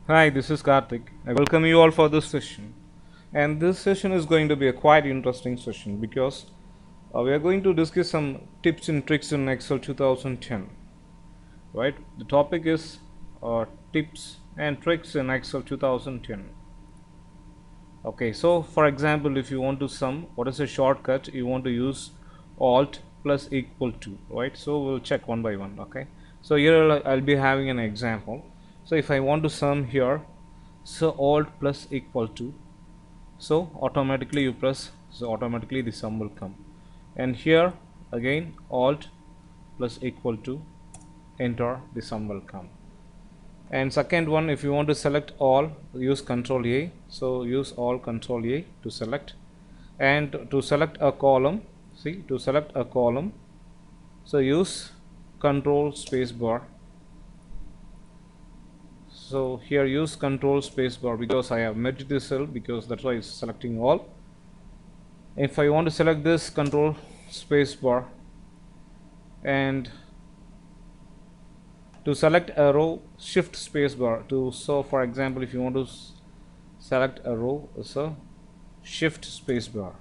Hi, this is Karthik. I welcome you all for this session. And this session is going to be a quite interesting session because we are going to discuss some tips and tricks in Excel 2010. Right? The topic is tips and tricks in Excel 2010. Okay, so for example, if you want to sum, what is a shortcut? You want to use Alt plus equal to, right? So we'll check one by one. Okay, so here I'll be having an example. So if I want to sum here, so Alt plus equal to, so automatically you press, so automatically the sum will come. And here again Alt plus equal to, enter, the sum will come. And second one, if you want to select all, use Control A. So use all, Control A to select. And to select a column, see, to select a column, so use Control space bar. So here use Control space bar because I have merged this cell, because that's why it's selecting all. If I want to select this, Control space bar, and to select a row, Shift space bar. To, so for example, if you want to select a row, so Shift space bar.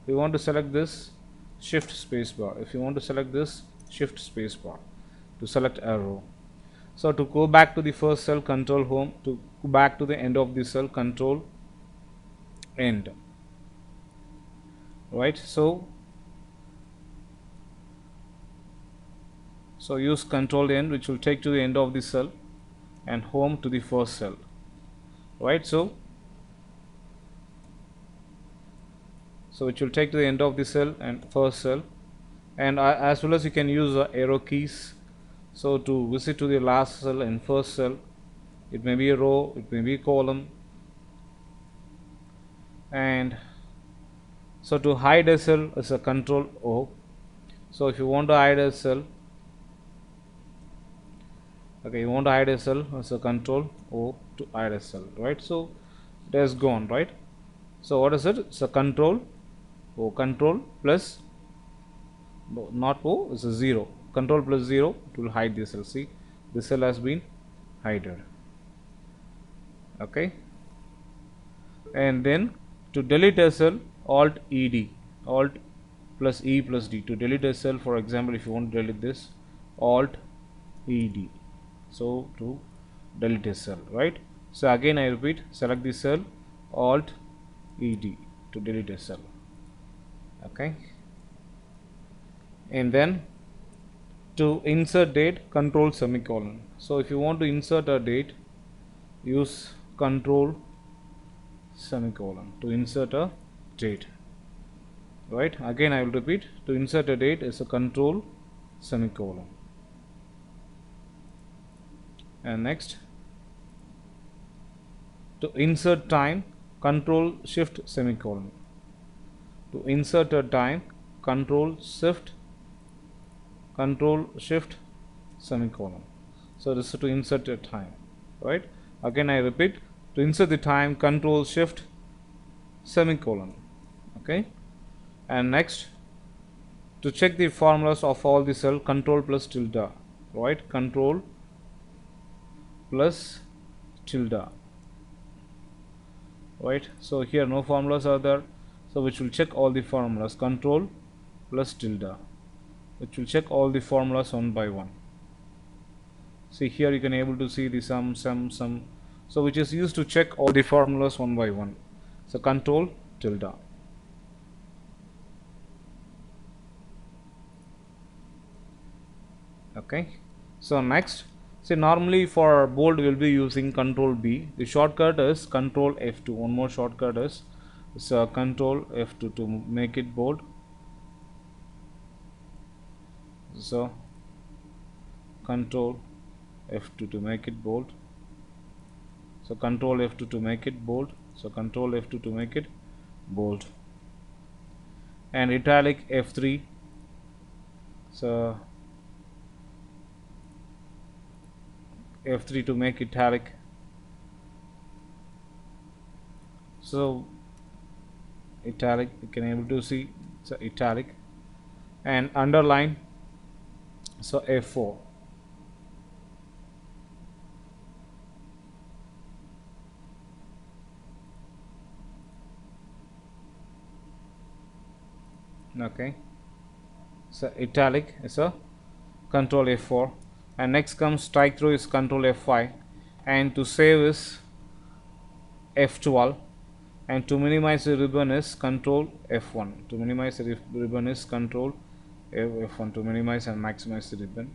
If you want to select this, Shift space bar. If you want to select this, Shift space bar to select a row. So to go back to the first cell, Control Home. To go back to the end of the cell, Control End. Right? So use Control End, which will take to the end of the cell, and Home to the first cell. Right? So which will take to the end of the cell and first cell. And as well as you can use arrow keys. So to visit to the last cell in first cell, it may be a row, it may be a column. And so to hide a cell is a Control O. So if you want to hide a cell, okay, you want to hide a cell, it's a Control O to hide a cell, right? So it has gone, right? So what is it? It's a Control O, Control plus, no, not O, it's a 0. Control plus 0, it will hide this cell. See, this cell has been hidden. Okay, and then to delete a cell, Alt ED, Alt plus E plus D. To delete a cell, for example, if you want to delete this, Alt ED. So to delete a cell, right? So again I repeat, select the cell, Alt ED to delete a cell. Okay, and then to insert date, Control semicolon. So if you want to insert a date, use Control semicolon to insert a date. Right, again I will repeat, to insert a date is a Control semicolon. And next, to insert time, Control Shift semicolon. To insert a time, Control Shift semicolon. So this is to insert a time, right? Again I repeat, to insert the time, Control Shift semicolon. Okay, and next, to check the formulas of all the cell, Control plus tilde, right? Control plus tilde, right? So here no formulas are there, so which will check all the formulas, Control plus tilde, which will check all the formulas one by one. See here you can able to see the sum, so which is used to check all the formulas one by one. So Control tilde. Okay, so next, see normally for bold we will be using Control B. The shortcut is Control F2. One more shortcut is Control F2 to make it bold. So Control F2 to make it bold. So Control F2 to make it bold. So Control F2 to make it bold. And italic F3. So F3 to make italic. So italic, you can able to see, so italic. And underline, so F4. Okay, so italic is a control F4, and next comes strike through is control F5, and to save is F12, and to minimize the ribbon is control F1. To minimize the ribbon is control F1 to minimize and maximize the ribbon,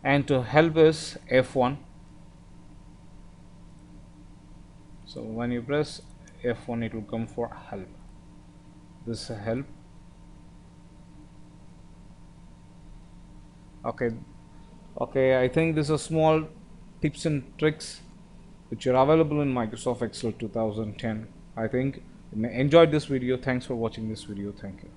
and to help is F1. So when you press F1 it will come for help. This is help. Okay, I think this is small tips and tricks which are available in Microsoft Excel 2010. I think you may enjoyed this video. Thanks for watching this video. Thank you.